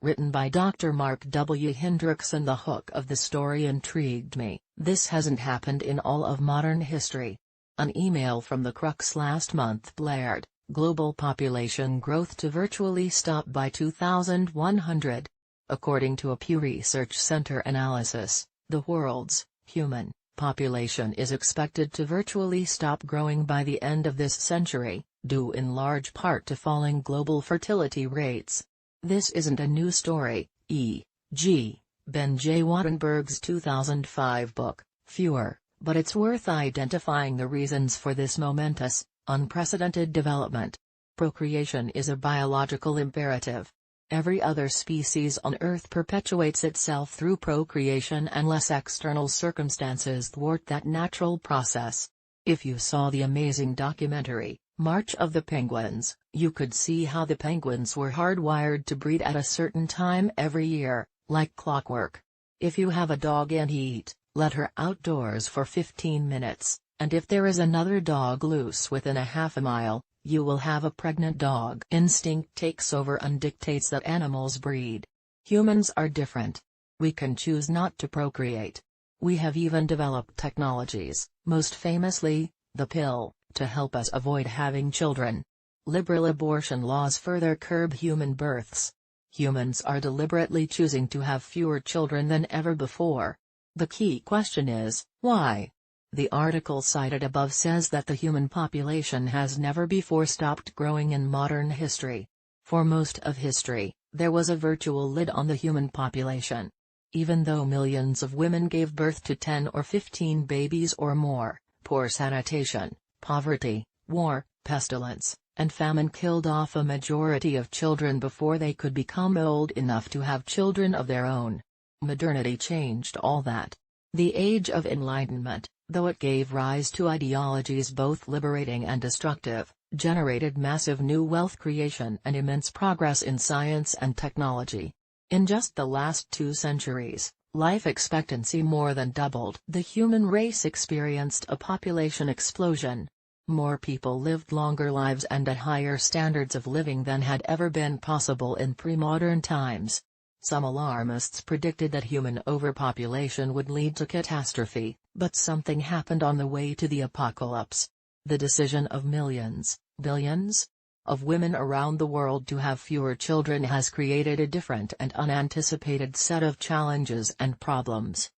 written by Dr. Mark W. Hendrickson. The hook of the story intrigued me. This hasn't happened in all of modern history. An email from the crux last month blared, global population growth to virtually stop by 2100. According to a Pew Research Center analysis, the world's human population is expected to virtually stop growing by the end of this century, due in large part to falling global fertility rates. This isn't a new story, e.g., Ben J. Wattenberg's 2005 book, Fewer, but it's worth identifying the reasons for this momentous, unprecedented development. Procreation is a biological imperative. Every other species on Earth perpetuates itself through procreation unless external circumstances thwart that natural process. If you saw the amazing documentary, March of the Penguins, you could see how the penguins were hardwired to breed at a certain time every year, like clockwork. If you have a dog and eat, let her outdoors for 15 minutes, and if there is another dog loose within a half a mile, you will have a pregnant dog. Instinct takes over and dictates that animals breed. Humans are different. We can choose not to procreate. We have even developed technologies, most famously, the pill, to help us avoid having children. Liberal abortion laws further curb human births. Humans are deliberately choosing to have fewer children than ever before. The key question is, why? The article cited above says that the human population has never before stopped growing in modern history. For most of history, there was a virtual lid on the human population. Even though millions of women gave birth to 10 or 15 babies or more, poor sanitation, poverty, war, pestilence, and famine killed off a majority of children before they could become old enough to have children of their own. Modernity changed all that. The Age of Enlightenment, though it gave rise to ideologies both liberating and destructive, generated massive new wealth creation and immense progress in science and technology. In just the last 2 centuries, life expectancy more than doubled. The human race experienced a population explosion. More people lived longer lives and at higher standards of living than had ever been possible in pre-modern times. Some alarmists predicted that human overpopulation would lead to catastrophe, but something happened on the way to the apocalypse. The decision of millions, billions, of women around the world to have fewer children has created a different and unanticipated set of challenges and problems.